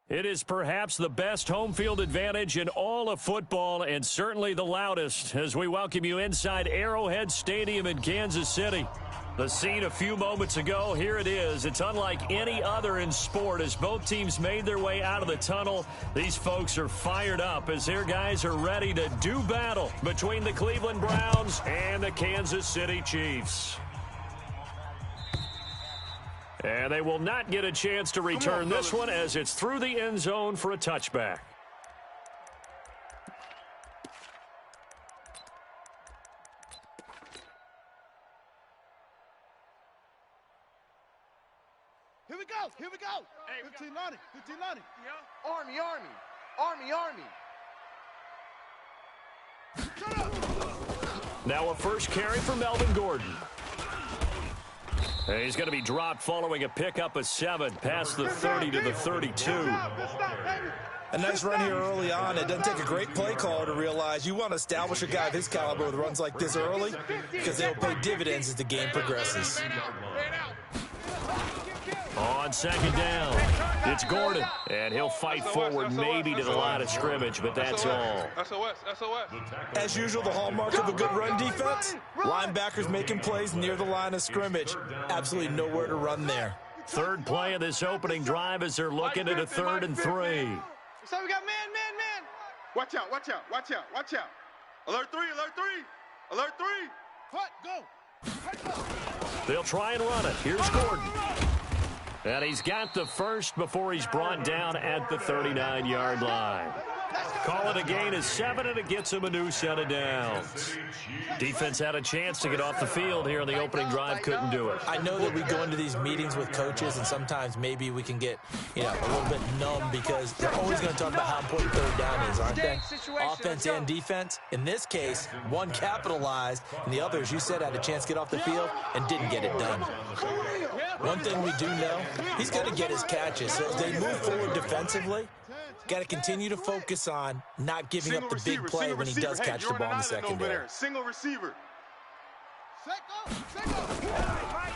It is perhaps the best home field advantage in all of football and certainly the loudest as we welcome you inside Arrowhead Stadium in Kansas City. The scene a few moments ago, here it is. It's unlike any other in sport as both teams made their way out of the tunnel. These folks are fired up as their guys are ready to do battle between the Cleveland Browns and the Kansas City Chiefs. And they will not get a chance to return this one as it's through the end zone for a touchback. Here we go. Here we go. Hey, 15 Lonnie. 15 Lonnie. Yeah. Army, Army. Army, Army. Now a first carry for Melvin Gordon. And he's going to be dropped following a pickup of 7 past the 30 to the 32. A nice run here early on. It doesn't take a great play caller to realize you want to establish a guy of his caliber with runs like this early because they'll pay dividends as the game progresses. On second down, it's Gordon, and he'll fight forward maybe to the line of scrimmage, but that's all. SOS. As usual, the hallmark of a good run defense, linebackers making plays near the line of scrimmage. Absolutely nowhere to run there. Third play of this opening drive as they're looking at a 3rd and 3. So we got man. Watch out. Alert 3. Cut, go. They'll try and run it. Here's Gordon. And he's got the first before he's brought down at the 39-yard line. Call it a gain of 7, and it gets him a new set of downs. Defense had a chance to get off the field here in the opening drive, couldn't do it. I know that we go into these meetings with coaches, and sometimes maybe we can get a little bit numb because they're always going to talk about how important 3rd down is, aren't they? Offense and defense. In this case, one capitalized, and the other, as you said, had a chance to get off the field and didn't get it done. One thing we do know, he's going to get his catches. So as they move forward defensively, got to continue to focus on not giving up the big play when he does catch the ball in the secondary. Single receiver.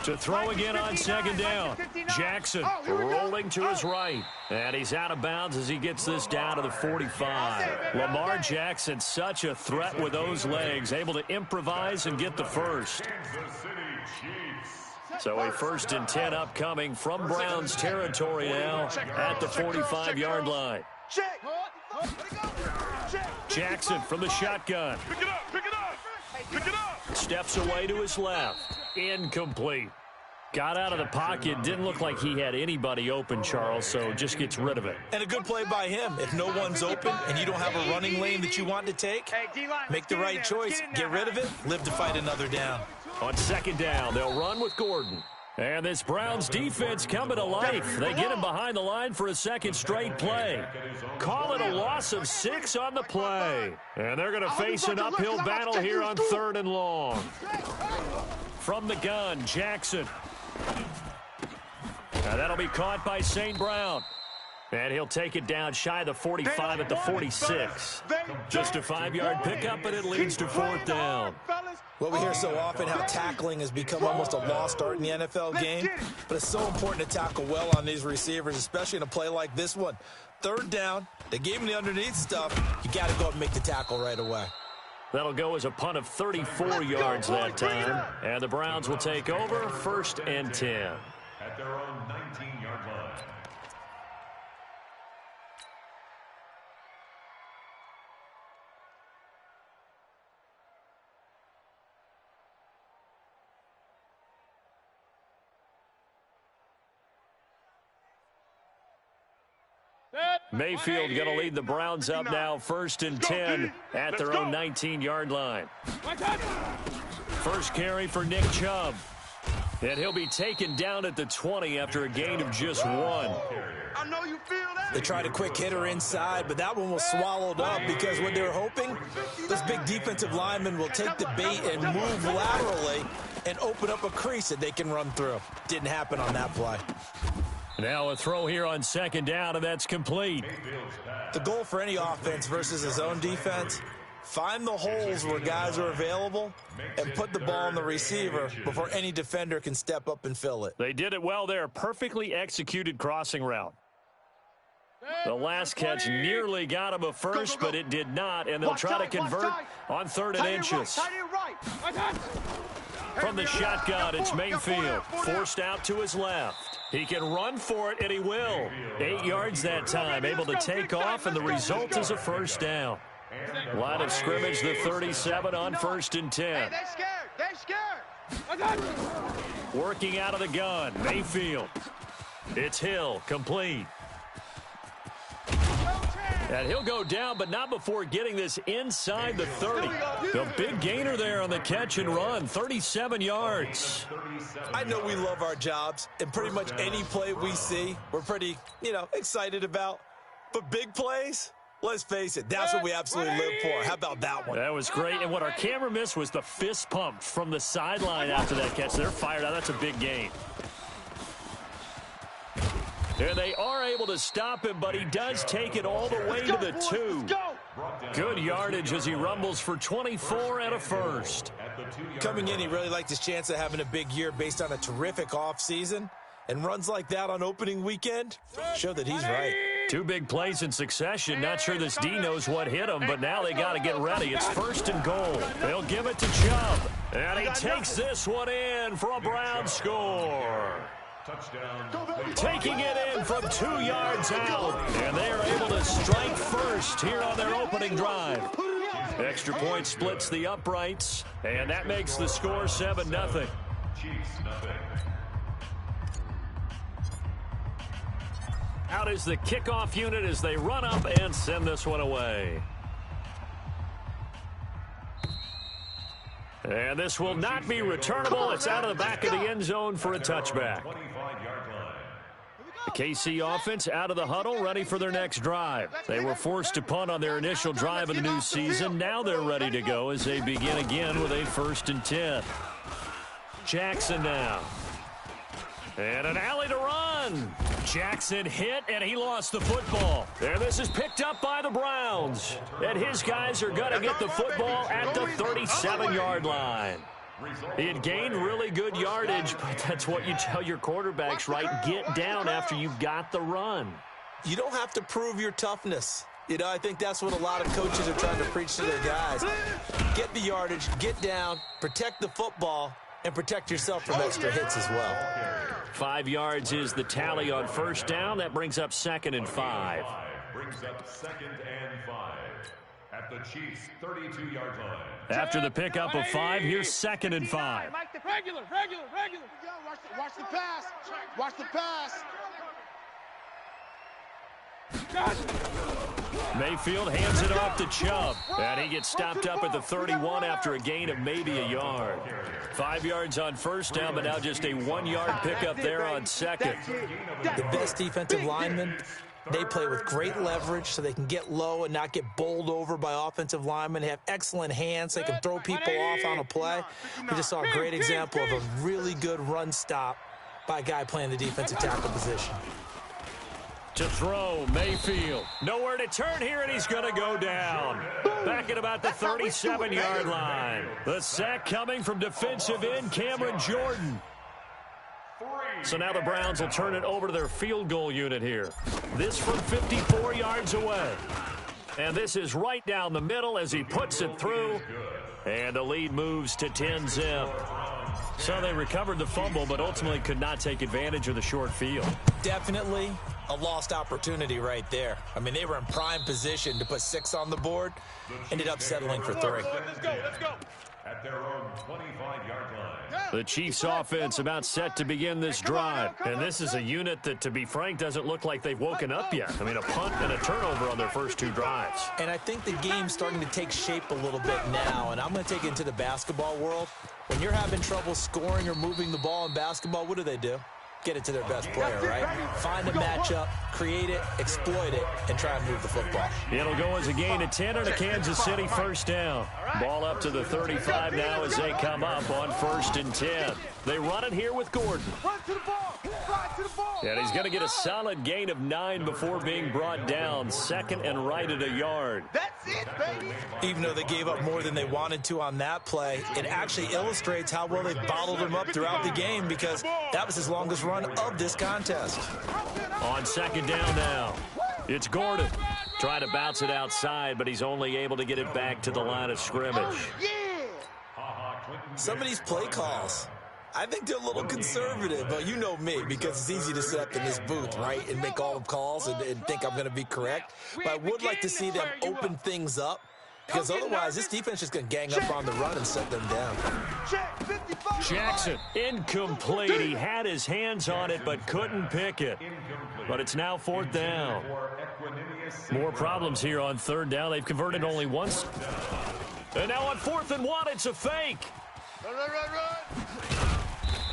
To throw again on second down. Jackson rolling to his right. And he's out of bounds as he gets this down to the 45. Lamar Jackson, such a threat with those legs, able to improvise and get the first. So a 1st and 10 upcoming from Browns territory now at the 45-yard line. Jackson from the shotgun. Pick it up. Steps away to his left. Incomplete. Got out of the pocket. Didn't look like he had anybody open, Charles, so just gets rid of it. And a good play by him. If no one's open and you don't have a running lane that you want to take, make the right choice. Get rid of it. Live to fight another down. On second down, they'll run with Gordon. And this Browns defense coming to life. They get him behind the line for a second straight play. Call it a loss of 6 on the play. And they're going to face an uphill battle here on 3rd and long. From the gun, Jackson. Now that'll be caught by St. Brown. And he'll take it down shy of the 45 at the 46. Just a 5-yard pickup, and it leads to 4th down. Well, we hear so often how tackling has become almost a lost art in the NFL game, but it's so important to tackle well on these receivers, especially in a play like this one. 3rd down, they gave him the underneath stuff. You got to go up and make the tackle right away. That'll go as a punt of 34 yards that time, and the Browns will take over 1st and 10. At their own 19-yard line. Mayfield going to lead the Browns up now 1st and 10 at their own 19-yard line. First carry for Nick Chubb. And he'll be taken down at the 20 after a gain of just 1. I know you feel that. They tried a quick hitter inside, but that one was swallowed up because what they were hoping, this big defensive lineman will take the bait and move laterally and open up a crease that they can run through. Didn't happen on that play. Now a throw here on second down, and that's complete. The goal for any offense versus his own defense, find the holes where guys are available and put the ball on the receiver before any defender can step up and fill it. They did it well there. Perfectly executed crossing route. The last catch nearly got him a first, but it did not, and they'll try to convert on 3rd and inches. From the shotgun, it's Mayfield, forced out to his left. He can run for it, and he will. 8 yards that time, able to take off, and the result is a first down. Line of scrimmage, the 37 on 1st and 10. They scared. Working out of the gun, Mayfield. It's Hill, complete. And he'll go down, but not before getting this inside the 30. The big gainer there on the catch and run, 37 yards. I know we love our jobs, and pretty much any play we see, we're pretty, excited about. But big plays, let's face it, that's what we absolutely live for. How about that one? That was great, and what our camera missed was the fist pump from the sideline after that catch. They're fired out. That's a big gain. And they are able to stop him, but he does take it all the way to the 2. Good yardage as he rumbles for 24 and a first. Coming in, he really liked his chance of having a big year based on a terrific offseason. And runs like that on opening weekend show that he's right. 2 big plays in succession. Not sure this D knows what hit him, but now they got to get ready. It's 1st and goal. They'll give it to Chubb. And he takes this one in for a Brown score. Taking it in from 2 yards out. And they are able to strike first here on their opening drive. Extra point splits the uprights. And that makes the score 7-0. Chiefs, nothing. Out is the kickoff unit as they run up and send this one away. And this will not be returnable. It's out of the back of the end zone for a touchback. The KC offense out of the huddle, ready for their next drive. They were forced to punt on their initial drive of the new season. Now they're ready to go as they begin again with a 1st and 10. Jackson now. And an alley to run. Jackson hit, and he lost the football. And this is picked up by the Browns. And his guys are going to get the football at the 37-yard line. He had gained really good yardage, but that's what you tell your quarterbacks, right? Get down after you've got the run. You don't have to prove your toughness. I think that's what a lot of coaches are trying to preach to their guys. Get the yardage, get down, protect the football, and protect yourself from extra hits as well. 5 yards is the tally on 1st down. That brings up 2nd and 5. Brings up 2nd and 5 at the Chiefs' 32-yard line. After the pickup of 5, here's 2nd and 5. Regular. Watch the pass. Watch the pass. Mayfield hands it off to Chubb, and he gets stopped up at the 31 after a gain of maybe a yard. 5 yards on 1st down, but now just a 1-yard pickup there on 2nd. The best defensive linemen, they play with great leverage so they can get low and not get bowled over by offensive linemen. They have excellent hands. They can throw people off on a play. We just saw a great example of a really good run stop by a guy playing the defensive tackle position. To throw, Mayfield. Nowhere to turn here, and he's going to go down. Back at about the 37-yard line. The sack coming from defensive end Cameron Jordan. So now the Browns will turn it over to their field goal unit here. This from 54 yards away. And this is right down the middle as he puts it through. And the lead moves to 10-zip. So they recovered the fumble, but ultimately could not take advantage of the short field. Definitely a lost opportunity right there. I mean, they were in prime position to put 6 on the board. Ended up settling for 3. Let's go. At their own 25-yard line. The Chiefs offense about set to begin this drive. And this is a unit that, to be frank, doesn't look like they've woken up yet. I mean, a punt and a turnover on their first 2 drives. And I think the game's starting to take shape a little bit now. And I'm going to take it into the basketball world. When you're having trouble scoring or moving the ball in basketball, what do? Get it to their best player, right? Find a matchup, create it, exploit it, and try and move the football. It'll go as a gain of 10 and a Kansas City 1st down. Ball up to the 35 now as they come up on 1st and 10. They run it here with Gordon. Run to the ball. And he's going to get a solid gain of 9 before being brought down. 2nd and right at a yard. That's it, baby. Even though they gave up more than they wanted to on that play, it actually illustrates how well they bottled him up throughout the game because that was his longest run of this contest. On 2nd down now. It's Gordon. Trying to bounce it outside, but he's only able to get it back to the line of scrimmage. Some of these play calls, I think they're a little conservative, but you know me, because it's easy to sit up in this booth, right, and make all the calls and think I'm going to be correct. But I would like to see them open things up, because otherwise this defense is going to gang up on the run and set them down. Jackson, incomplete. He had his hands on it but couldn't pick it. But it's now 4th down. More problems here on 3rd down. They've converted only once. And now on 4th and 1, it's a fake. Run.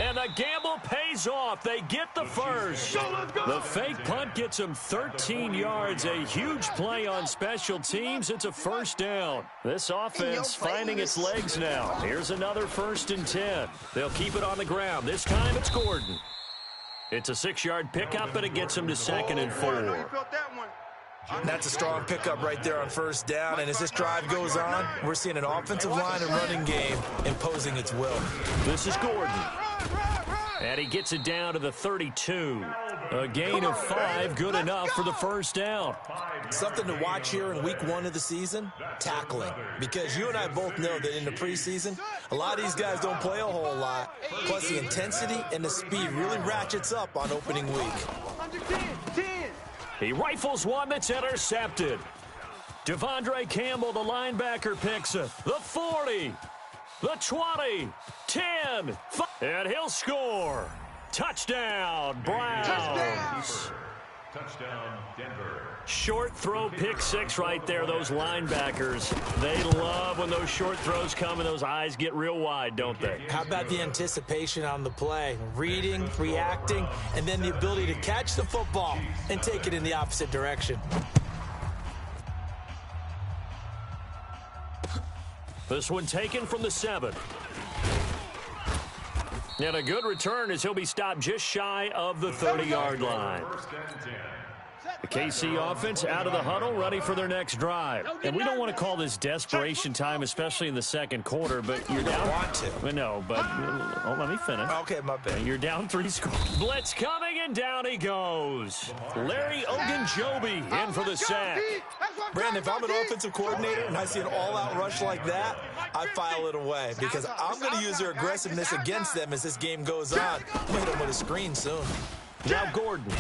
And the gamble pays off. They get the first. The fake punt gets them 13 yards. A huge play on special teams. It's a 1st down. This offense finding its legs now. Here's another 1st and 10. They'll keep it on the ground. This time it's Gordon. It's a 6-yard pickup, and it gets him to 2nd and 4. That's a strong pickup right there on 1st down. And as this drive goes on, we're seeing an offensive line and running game imposing its will. This is Gordon. And he gets it down to the 32. A gain of 5, good enough for the 1st down. Something to watch here in week 1 of the season, tackling. Because you and I both know that in the preseason, a lot of these guys don't play a whole lot. Plus the intensity and the speed really ratchets up on opening week. He rifles one that's intercepted. Devondre Campbell, the linebacker, picks it. The 40, the 20, 10, 5, and he'll score. Touchdown, Browns. Touchdown, Denver. Short throw, pick 6 right there. Those linebackers, they love when those short throws come and those eyes get real wide, don't they? How about the anticipation on the play? Reading, reacting, and then the ability to catch the football and take it in the opposite direction. This one taken from the 7. And a good return as he'll be stopped just shy of the 30-yard line. The KC offense out of the huddle, ready for their next drive. And we don't want to call this desperation time, especially in the 2nd quarter, but you're down. Want to. No, but let me finish. Okay, my bad. You're down 3 scores. Blitz coming, and down he goes. Larry Ogunjobi in for the sack. Brandon, if I'm an offensive coordinator and I see an all-out rush like that, I file it away because I'm going to use their aggressiveness against them as this game goes on. I'm going to hit them with a screen soon. Now Gordon.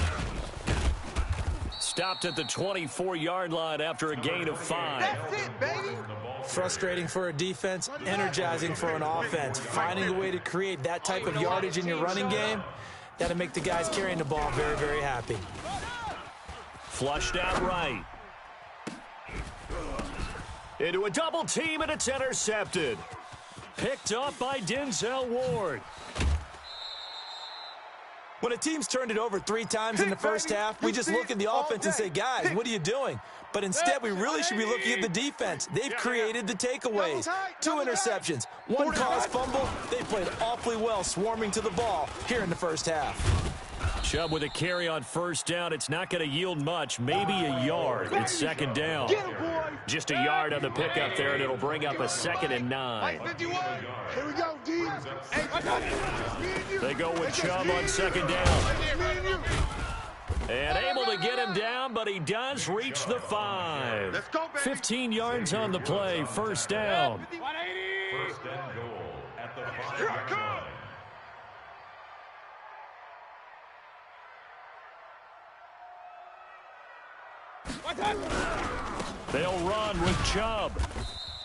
Stopped at the 24-yard line after a gain of 5. That's it, baby. Frustrating for a defense, energizing for an offense. Finding a way to create that type of yardage in your running game, that'll make the guys carrying the ball very, very happy. Flushed out right. Into a double team, and it's intercepted. Picked up by Denzel Ward. When a team's turned it over 3 times in the first half, we just look at the offense and say, guys, what are you doing? But instead, we really should be looking at the defense. They've created the takeaways. 2 interceptions, 1 caused fumble. They played awfully well swarming to the ball here in the first half. Chubb with a carry on 1st down. It's not going to yield much, maybe a yard. It's 2nd down. Just a yard on the pickup there, and it'll bring up a 2nd and 9. Here we go, D. They go with Chubb on 2nd down. And able to get him down, but he does reach the 5. 15 yards on the play, 1st down. 1st and goal at the 5-yard line. They'll run with Chubb.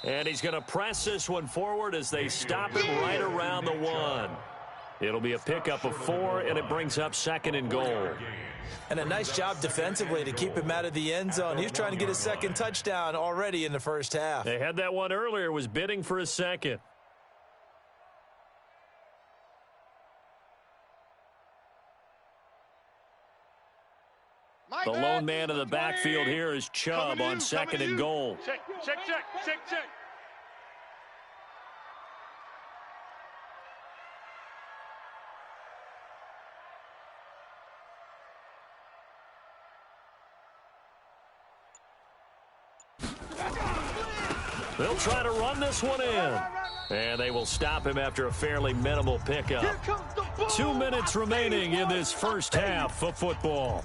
And he's going to press this one forward as they stop him right around the 1. It'll be a pickup of 4, and it brings up 2nd and goal. And a nice job defensively to keep him out of the end zone. He's trying to get a 2nd touchdown already in the first half. They had that one earlier, was bidding for a 2nd. The lone man in the backfield here is Chubb on 2nd and goal. Check. They'll try to run this one in. And they will stop him after a fairly minimal pickup. 2 minutes remaining in this first half of football.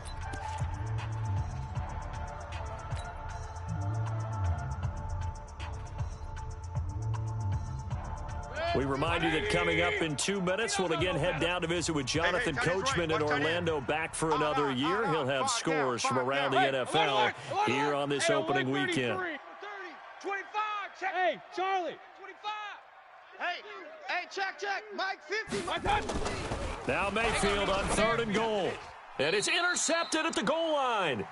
We remind you that coming up in 2 minutes, we'll again head down to visit with Jonathan Coachman in Orlando, back for another year. He'll have scores from around the NFL here on this opening weekend. 30, 25, check. Hey, Charlie. 25. Hey, check. Mike, 50. Now Mayfield on 3rd and goal. And it's intercepted at the goal line.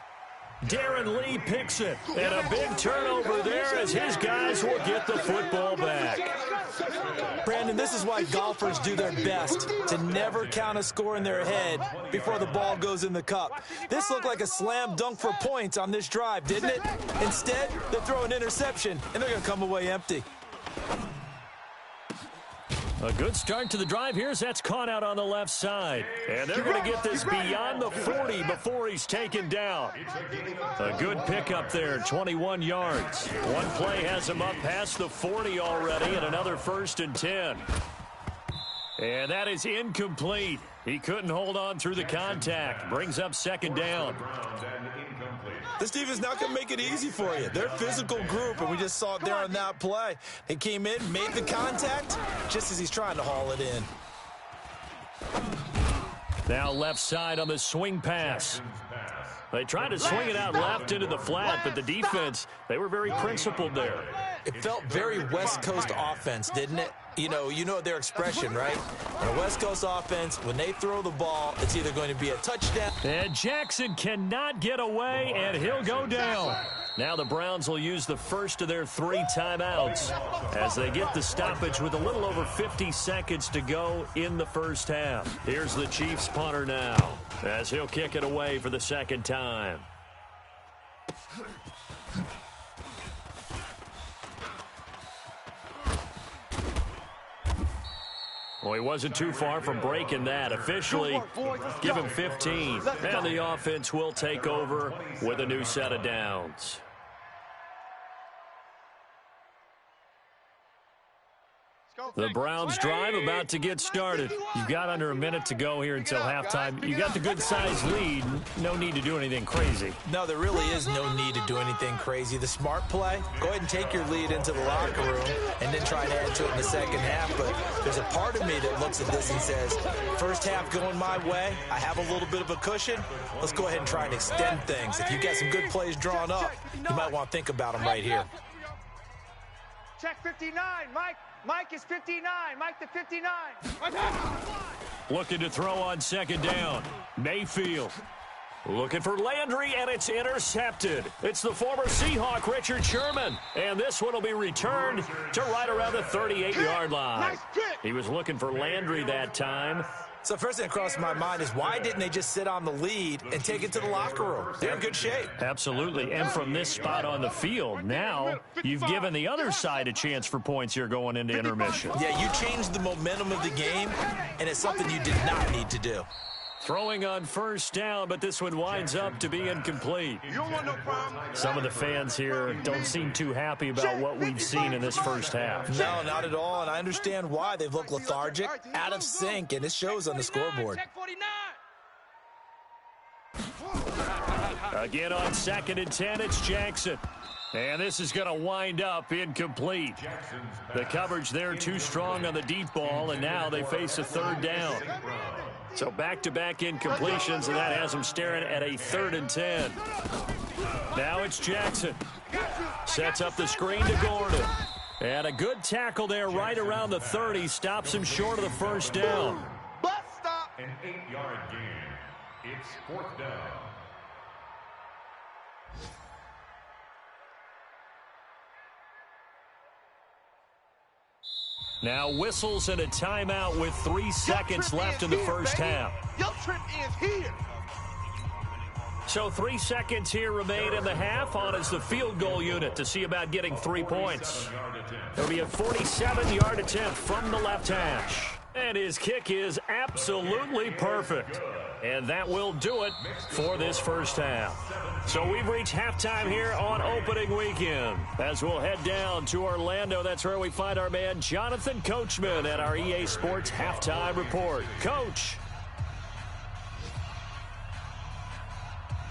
Darren Lee picks it. And a big turnover there as his guys will get the football back. Brandon, this is why golfers do their best to never count a score in their head before the ball goes in the cup. This looked like a slam dunk for points on this drive, didn't it? Instead, they throw an interception, and they're going to come away empty. A good start to the drive here as that's caught out on the left side. And they're going to get this beyond the 40 before he's taken down. A good pickup there, 21 yards. One play has him up past the 40 already, and another 1st and 10. And that is incomplete. He couldn't hold on through the contact. Brings up 2nd down. This defense not going to make it easy for you. They're a physical group, and we just saw it there on that play. They came in, made the contact, just as he's trying to haul it in. Now left side on the swing pass. They tried to swing it out left into the flat, but the defense, they were very principled there. It felt very West Coast offense, didn't it? You know their expression, right? On a West Coast offense, when they throw the ball, it's either going to be a touchdown. And Jackson cannot get away, and he'll go down. Now the Browns will use the first of their 3 timeouts as they get the stoppage with a little over 50 seconds to go in the first half. Here's the Chiefs punter now as he'll kick it away for the 2nd time. Well, he wasn't too far from breaking that. Officially, give him 15. And the offense will take over with a new set of downs. The Browns drive about to get started. You've got under a minute to go here until halftime. You got the good-sized lead. No need to do anything crazy. No, there really is no need to do anything crazy. The smart play, go ahead and take your lead into the locker room and then try to add to it in the second half. But there's a part of me that looks at this and says, first half going my way, I have a little bit of a cushion. Let's go ahead and try and extend things. If you've got some good plays drawn up, you might want to think about them right here. Check 59, Mike. Mike is 59. Mike to 59. Looking to throw on 2nd down. Mayfield. Looking for Landry, and it's intercepted. It's the former Seahawk, Richard Sherman. And this one will be returned to right around the 38-yard line. He was looking for Landry that time. So first thing that crossed my mind is why didn't they just sit on the lead and take it to the locker room? They're in good shape. Absolutely. And from this spot on the field, now you've given the other side a chance for points here going into intermission. Yeah, you changed the momentum of the game, and it's something you did not need to do. Throwing on 1st down, but this one winds up to be incomplete. Some of the fans here don't seem too happy about what we've seen in this first half. No, not at all, and I understand why. They've looked lethargic, out of sync, and it shows on the scoreboard. Again on 2nd and 10, it's Jackson. And this is going to wind up incomplete. The coverage there too strong on the deep ball, and now they face a 3rd down. So back-to-back incompletions, and that has them staring at a 3rd and 10. Now it's Jackson. Sets up the screen to Gordon. And a good tackle there right around the 30. Stops him short of the 1st down. An 8-yard gain. It's 4th down. Now whistles and a timeout with 3 seconds left in the first half. Your trip is here. So 3 seconds here remain in the half. On is the field goal unit to see about getting 3 points. It'll be a 47-yard attempt from the left hash. And his kick is absolutely perfect. And that will do it for this first half. So we've reached halftime here on opening weekend. As we'll head down to Orlando, that's where we find our man Jonathan Coachman at our EA Sports Halftime Report. Coach.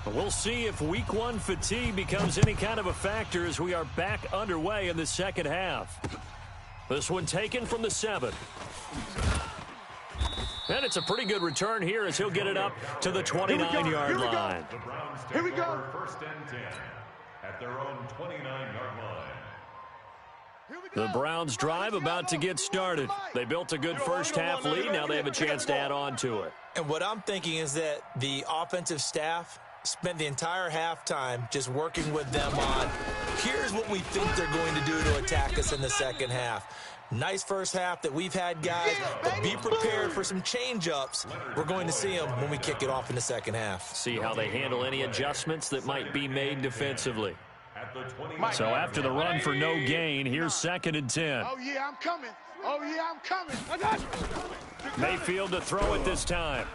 We'll see if week 1 fatigue becomes any kind of a factor as we are back underway in the second half. This one taken from the 7. And it's a pretty good return here as he'll get it up to the 29-yard line. The Browns take over first and 10 at their own 29-yard line. The Browns drive about to get started. They built a good first half lead. Now they have a chance to add on to it. And what I'm thinking is that the offensive staff spent the entire halftime just working with them on, here's what we think they're going to do to attack us in the second half. Nice first half that we've had, guys, but be prepared for some change-ups. We're going to see them when we kick it off in the second half. See how they handle any adjustments that might be made defensively. So after the run for no gain, here's 2nd and 10. Oh, yeah, I'm coming. Oh, yeah, I'm coming. Mayfield to throw it this time.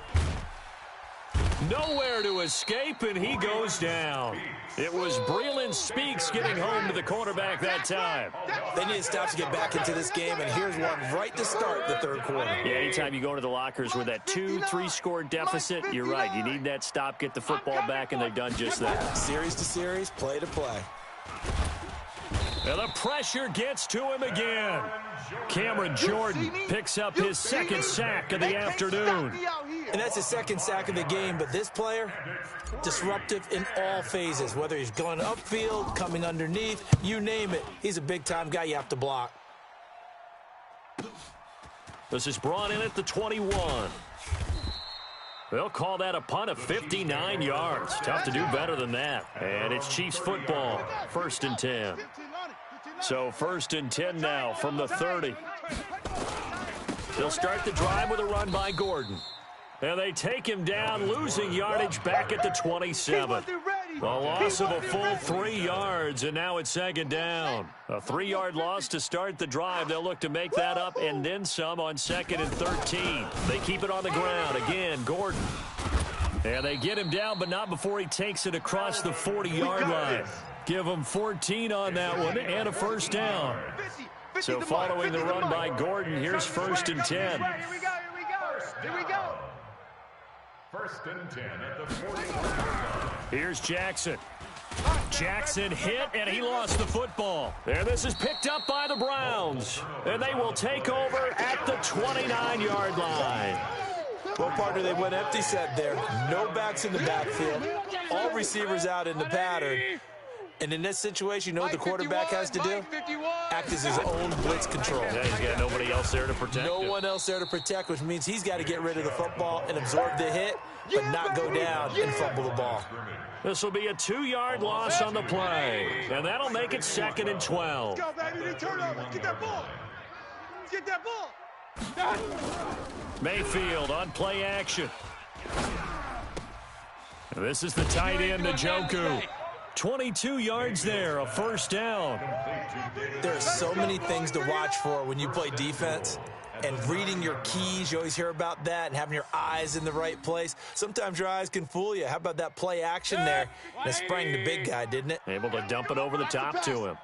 Nowhere to escape, and he goes down. It was Breeland Speaks getting home to the quarterback that time. They need to stop to get back into this game, and here's one right to start the third quarter. Yeah, anytime you go to the lockers with that 2-3 score deficit, you're right. You need that stop, get the football back, and they've done just that. Series to series, play to play. And the pressure gets to him again. Cameron Jordan picks up his 2nd sack of the afternoon. And that's his 2nd sack of the game, but this player, disruptive in all phases, whether he's going upfield, coming underneath, you name it. He's a big-time guy you have to block. This is brought in at the 21. They'll call that a punt of 59 yards. Tough to do better than that. And it's Chiefs football, 1st and 10. So 1st and 10 now from the 30. They'll start the drive with a run by Gordon. And they take him down, losing yardage back at the 27. A loss of a full 3 yards, and now it's 2nd down. A 3-yard loss to start the drive. They'll look to make that up and then some on 2nd and 13. They keep it on the ground. Again, Gordon. And they get him down, but not before he takes it across the 40-yard line. Give him 14 on that one and a 1st down. So following the run by Gordon, here's 1st and 10. Here we go. 1st and 10 at the 40. Here's Jackson. Jackson hit, and he lost the football. And this is picked up by the Browns. And they will take over at the 29-yard line. Well, partner, they went empty set there. No backs in the backfield. All receivers out in the pattern. And in this situation, you know what the quarterback has to do? Act as his own blitz control. Yeah, he's got nobody else there to protect him. No one else there to protect, which means he's got to get rid of the football and absorb the hit, but not go down and fumble the ball. This will be a 2-yard loss on the play, and that'll make it 2nd and 12. Go, baby, turnover. Get that ball. Get that ball. Mayfield on play action. This is the tight end, Njoku. 22 yards there, a 1st down. There are so many things to watch for when you play defense. And reading your keys, you always hear about that, and having your eyes in the right place. Sometimes your eyes can fool you. How about that play action there? And it sprang the big guy, didn't it? Able to dump it over the top to him.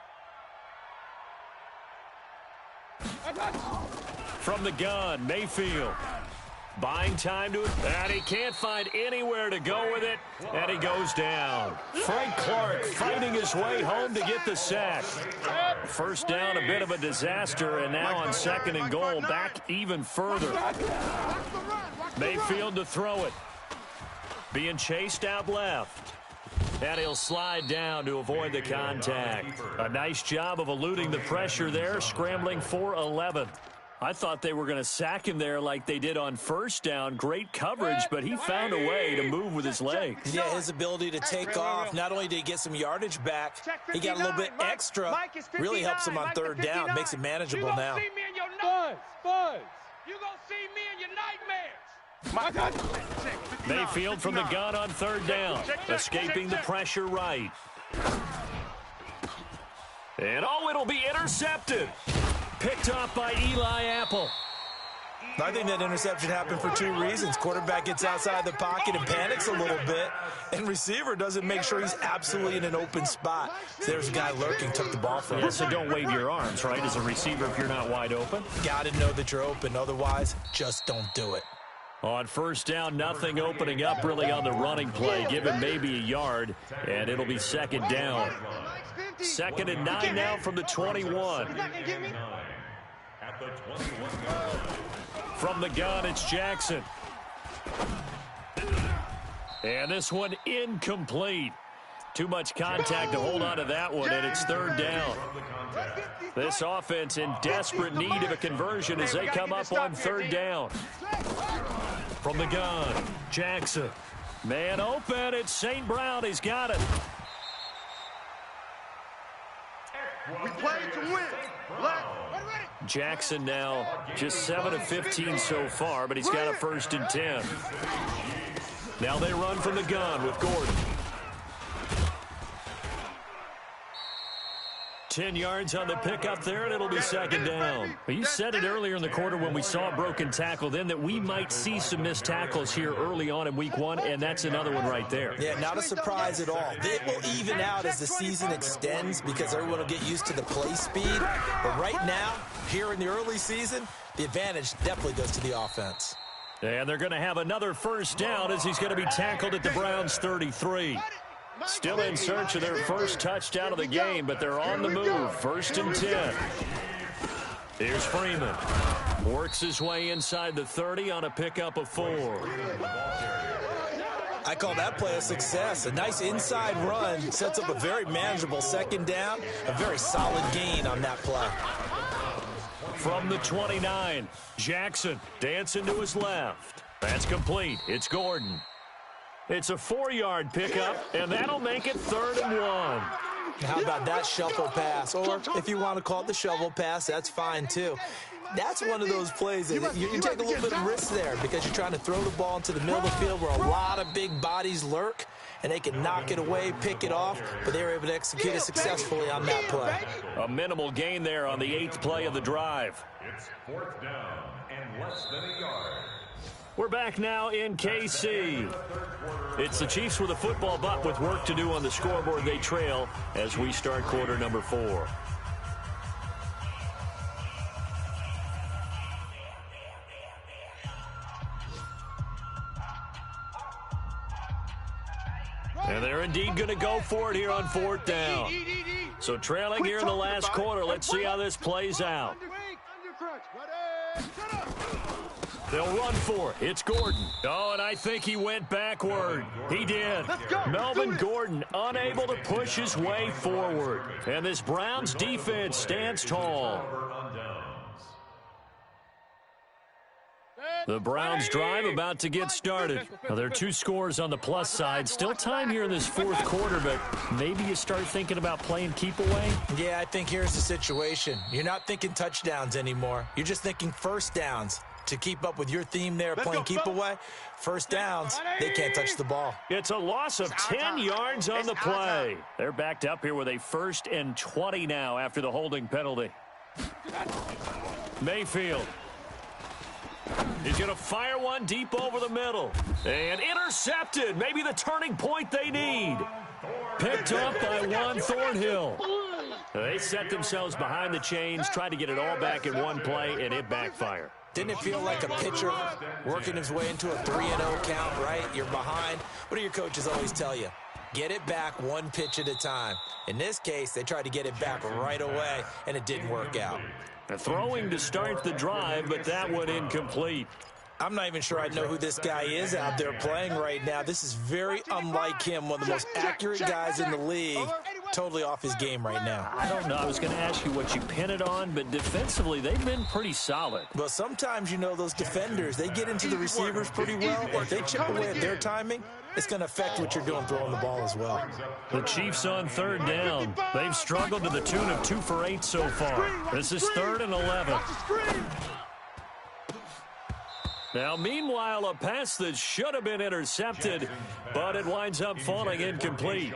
From the gun, Mayfield. Buying time to it, and he can't find anywhere to go with it, and he goes down. Frank Clark fighting his way home to get the sack. 1st down, a bit of a disaster, and now on 2nd and goal, back even further. Mayfield to throw it. Being chased out left. And he'll slide down to avoid the contact. A nice job of eluding the pressure there, scrambling for 11. I thought they were going to sack him there like they did on 1st down. Great coverage, but he found a way to move with his legs. Yeah, his ability to take off, not only did he get some yardage back, he got a little bit extra. Really helps him on 3rd down, makes it manageable now. Buzz, you gonna see me in your nightmares. Mayfield from the gun on 3rd down, escaping the pressure right. And it'll be intercepted. Picked off by Eli Apple. I think that interception happened for 2 reasons. Quarterback gets outside the pocket and panics a little bit, and receiver doesn't make sure he's absolutely in an open spot. So there's a guy lurking, took the ball from him. So don't wave your arms, right, as a receiver if you're not wide open. Got to know that you're open. Otherwise, just don't do it. On 1st down, nothing opening up really on the running play. Give him maybe a yard, and it'll be 2nd down. 2nd and 9 now from the 21. At the 21-yard line. From the gun, it's Jackson. And this one incomplete. Too much contact to hold on to that one, and it's third down. This offense in desperate need of a conversion as they come up on third down. From the gun, Jackson. Man open, it's St. Brown. He's got it. We play to win. Jackson now just 7 of 15 so far, but he's got a 1st and 10. Now they run from the gun with Gordon. 10 yards on the pickup there, and it'll be second down. But you said it earlier in the quarter when we saw a broken tackle then that we might see some missed tackles here early on in week 1, and that's another one right there. Yeah, not a surprise at all. It will even out as the season extends because everyone will get used to the play speed. But right now, here in the early season, the advantage definitely goes to the offense. And they're going to have another first down as he's going to be tackled at the Browns' 33. Still in search of their first touchdown of the game, but they're on the move. 1st and 10. Here's Freeman. Works his way inside the 30 on a pickup of 4. I call that play a success. A nice inside run sets up a very manageable second down. A very solid gain on that play. From the 29, Jackson dancing to his left. That's complete. It's Gordon. It's a 4-yard pickup, and that'll make it 3rd and 1. How about that shuffle pass? Or if you want to call it the shovel pass, that's fine too. That's one of those plays that you take a little bit of risk there because you're trying to throw the ball into the middle of the field where a lot of big bodies lurk, and they can knock it away, pick it off, but they were able to execute it successfully on that play. A minimal gain there on the 8th play of the drive. It's 4th down and less than a yard. We're back now in KC. It's the Chiefs with a football, but with work to do on the scoreboard. They trail as we start quarter number 4. And they're indeed going to go for it here on 4th down. So trailing here in the last quarter. Let's see how this plays out. They'll run for it. It's Gordon. Oh, and I think he went backward. He did. Melvin Gordon unable to push his way forward. And this Browns defense stands tall. The Browns drive about to get started. Now, there are 2 scores on the plus side. Still time here in this 4th quarter, but maybe you start thinking about playing keep away? Yeah, I think here's the situation. You're not thinking touchdowns anymore. You're just thinking first downs. To keep up with your theme there, playing keep away, first downs, they can't touch the ball. It's a loss of 10 yards on the play. They're backed up here with a 1st and 20 now after the holding penalty. Mayfield. He's going to fire one deep over the middle. And intercepted. Maybe the turning point they need. Picked up by Juan Thornhill. They set themselves behind the chains, tried to get it all back in one play, and it backfired. Didn't it feel like a pitcher working his way into a 3-0 count, right? You're behind. What do your coaches always tell you? Get it back one pitch at a time. In this case, they tried to get it back right away, and it didn't work out. Throwing to start the drive, but that one incomplete. I'm not even sure I know who this guy is out there playing right now. This is very unlike him, one of the most accurate guys in the league. Totally off his game right now. I don't know. I was going to ask you what you pin it on, but defensively, they've been pretty solid. Well, sometimes, those defenders, they get into the receivers pretty well. If they chip away at their timing, it's going to affect what you're doing throwing the ball as well. The Chiefs on 3rd down. They've struggled to the tune of 2 for 8 so far. This is 3rd and 11. Now, meanwhile, a pass that should have been intercepted, but it winds up falling incomplete.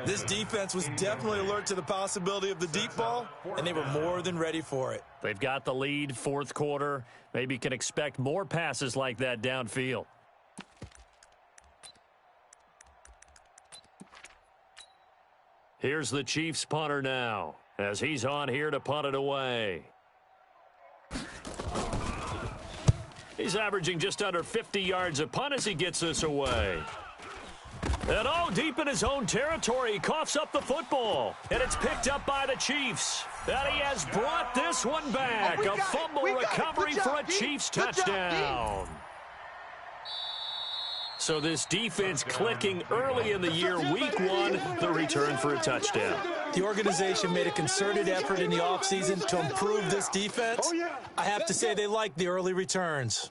This defense was definitely alert to the possibility of the deep ball, and they were more than ready for it. They've got the lead, 4th quarter. Maybe can expect more passes like that downfield. Here's the Chiefs punter now, as he's on here to punt it away. He's averaging just under 50 yards a punt as he gets this away. And deep in his own territory, he coughs up the football. And it's picked up by the Chiefs. And he has brought this one back. A fumble recovery for a Chiefs touchdown. So this defense clicking early in the year, week one, the return for a touchdown. The organization made a concerted effort in the offseason to improve this defense. I have to say they like the early returns.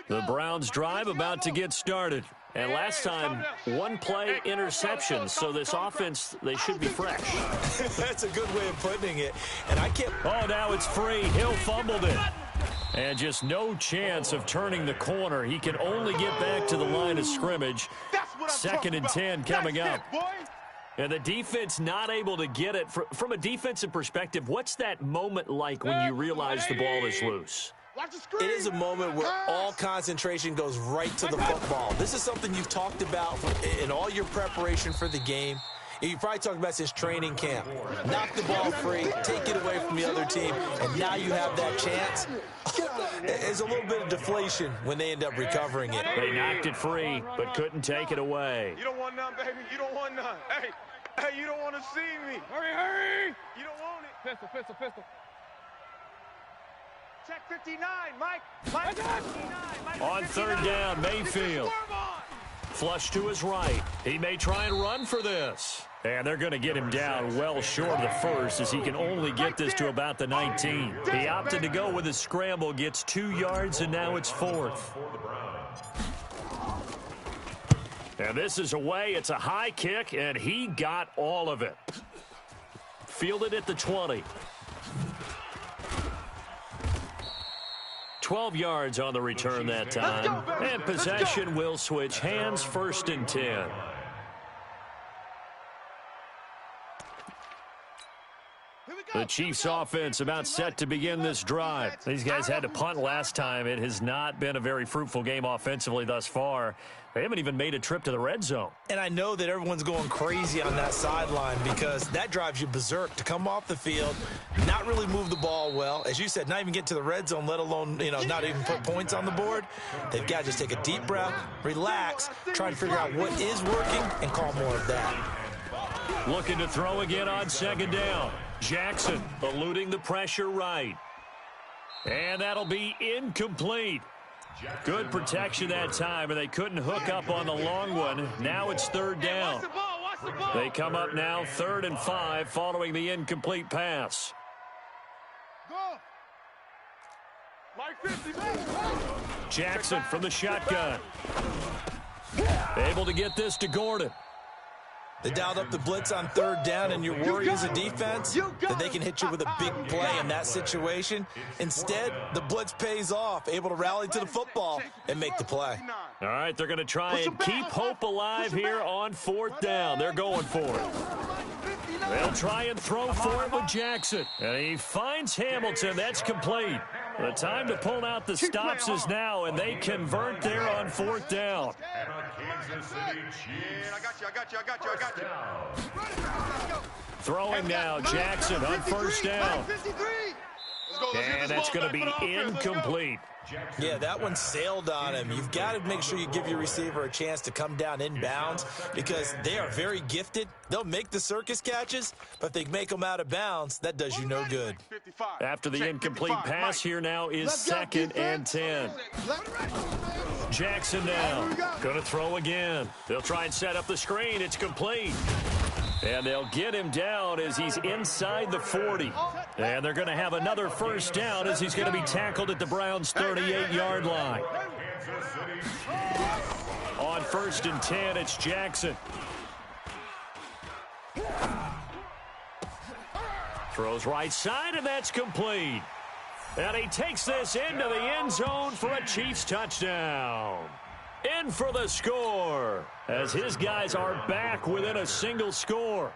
The Browns drive about to get started. And last time, one play interception. So this offense, they should be fresh. That's a good way of putting it. And I can't... Oh, now it's free. Hill fumbled it. And just no chance of turning the corner. He can only get back to the line of scrimmage. 2nd and 10 coming up. And the defense not able to get it. From a defensive perspective, what's that moment like when you realize the ball is loose? It is a moment where all concentration goes right to the football. This is something you've talked about in all your preparation for the game. You probably talked about since training camp. Knock the ball free, take it away from the other team, and now you have that chance. There's a little bit of deflation when they end up recovering it. They knocked it free, but couldn't take it away. You don't want none, baby. You don't want none. Hey, you don't want to see me. Hurry. You don't want it. Pistol. Check 59, Mike. Mike 59. On 3rd down, Mayfield. Flush to his right. He may try and run for this. And they're going to get him down well short of the first, as he can only get this to about the 19. He opted to go with his scramble, gets 2 yards, and now it's 4th. And this is away. It's a high kick, and he got all of it. Fielded at the 20. 12 yards on the return that time. And possession will switch hands, 1st and 10. The Chiefs offense about set to begin this drive. These guys had to punt last time. It has not been a very fruitful game offensively thus far. They haven't even made a trip to the red zone. And I know that everyone's going crazy on that sideline because that drives you berserk to come off the field, not really move the ball well. As you said, not even get to the red zone, let alone, not even put points on the board. They've got to just take a deep breath, relax, try to figure out what is working, and call more of that. Looking to throw again on 2nd down. Jackson eluding the pressure right. And that'll be incomplete. Good protection that time, and they couldn't hook up on the long one. Now it's 3rd down. They come up now 3rd and 5 following the incomplete pass. Jackson from the shotgun. Able to get this to Gordon. They dialed up the blitz on 3rd down, and your worry as a defense that they can hit you with a big play in that situation. Instead, the blitz pays off, able to rally to the football and make the play. All right, they're going to try and keep hope alive here on 4th down. They're going for it. They'll try and throw for it with Jackson. And he finds Hamilton. That's complete. The time to pull out the stops is now, and they convert there on 4th down. I got you. Throwing now, Jackson on 1st down. And that's going to be incomplete. Yeah, that one sailed on him. You've got to make sure you give your receiver a chance to come down inbounds because they are very gifted. They'll make the circus catches, but if they make them out of bounds, that does you no good. After the incomplete pass, here now is 2nd and 10. Jackson now. Going to throw again. They'll try and set up the screen. It's complete. And they'll get him down as he's inside the 40. And they're going to have another 1st down as he's going to be tackled at the Browns' 38-yard line. On 1st and 10, it's Jackson. Throws right side, and that's complete. And he takes this into the end zone for a Chiefs touchdown. In for the score, as his guys are back within a single score.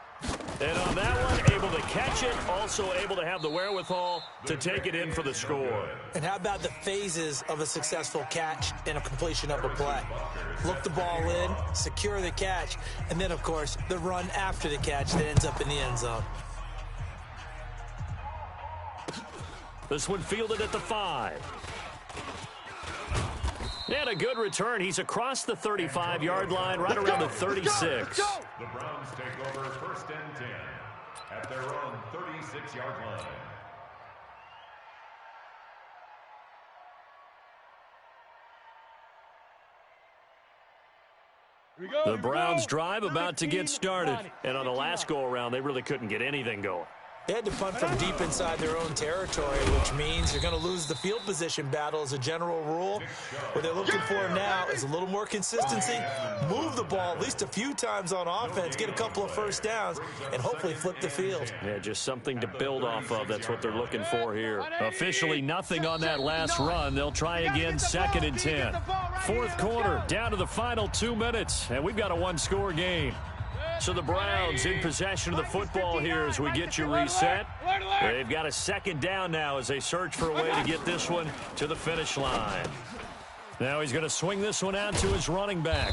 And on that one, able to catch it, also able to have the wherewithal to take it in for the score. And how about the phases of a successful catch and a completion of a play? Look the ball in, secure the catch, and then, of course, the run after the catch that ends up in the end zone. This one fielded at the 5. And a good return. He's across the 35-yard line, right around the 36. The Browns take over 1st and 10 at their own 36-yard line. The Browns' drive about to get started. And on the last go-around, they really couldn't get anything going. They had to punt from deep inside their own territory, which means you're going to lose the field position battle as a general rule. What they're looking for now is a little more consistency, move the ball at least a few times on offense, get a couple of first downs, and hopefully flip the field. Yeah, just something to build off of. That's what they're looking for here. Officially nothing on that last run. They'll try again, 2nd and 10. Fourth quarter, down to the final 2 minutes, and we've got a one-score game. So the Browns in possession of the football here as we get you reset. They've got a 2nd down now as they search for a way to get this one to the finish line. Now he's going to swing this one out to his running back.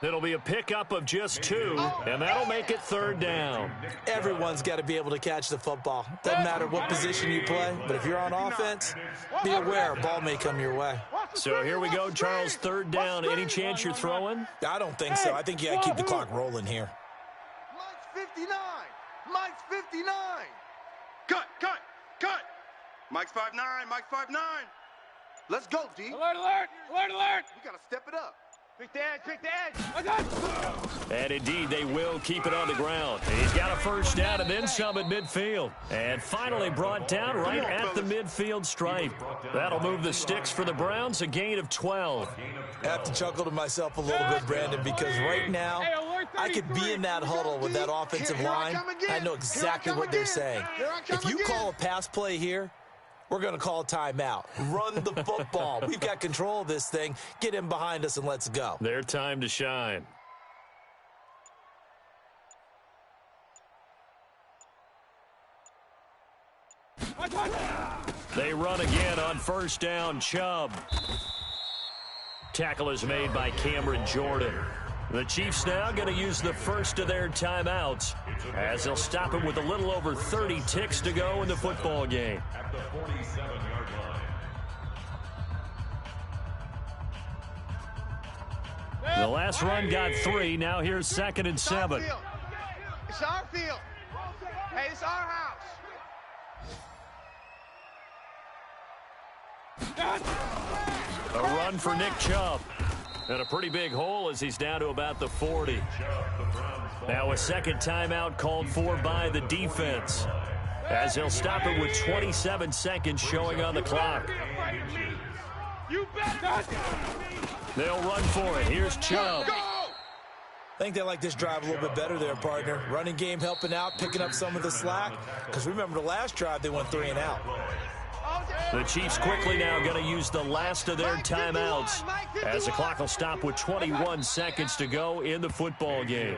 It'll be a pickup of just 2, and that'll make it 3rd down. Everyone's got to be able to catch the football. Doesn't matter what position you play, but if you're on offense, be aware a ball may come your way. So here we go, Charles, 3rd down. Any chance you're throwing? I don't think so. I think you got to keep the clock rolling here. Mike's 59. Mike's 59. Cut. Mike's 5'9". Mike's 5'9". Let's go, D. Alert. We got to step it up. Pick the edge. And indeed, they will keep it on the ground. He's got a 1st down and then some at midfield. And finally brought down right at the midfield stripe. That'll move the sticks for the Browns, a gain of 12. I have to chuckle to myself a little bit, Brandon, because right now I could be in that huddle with that offensive line. I know exactly what they're saying. If you call a pass play here, we're going to call a timeout. Run the football. We've got control of this thing. Get him behind us and let's go. Their time to shine. They run again on 1st down. Chubb. Tackle is made by Cameron Jordan. The Chiefs now going to use the first of their timeouts as they'll stop it with a little over 30 ticks to go in the football game. At the 47-yard line. The last run got 3. Now here's 2nd and 7. It's our field. Hey, it's our house. A run for Nick Chubb. And a pretty big hole as he's down to about the 40. Now a 2nd timeout called for by the defense as they'll stop it with 27 seconds showing on the clock. They'll run for it. Here's Chubb. I think they like this drive a little bit better there, partner. Running game helping out, picking up some of the slack. Because remember the last drive, they went 3 and out. The Chiefs quickly now going to use the last of their timeouts as the clock will stop with 21 seconds to go in the football game.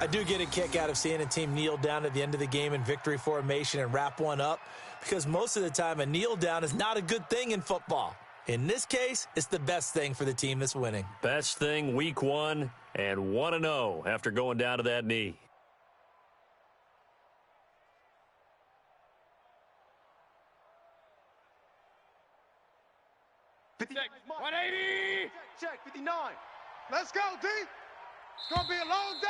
I do get a kick out of seeing a team kneel down at the end of the game in victory formation and wrap one up, because most of the time a kneel down is not a good thing in football. In this case, it's the best thing for the team that's winning. Best thing week 1 and 1-0 after going down to that knee. Check, 180. Check, 59. Let's go, D. It's going to be a long day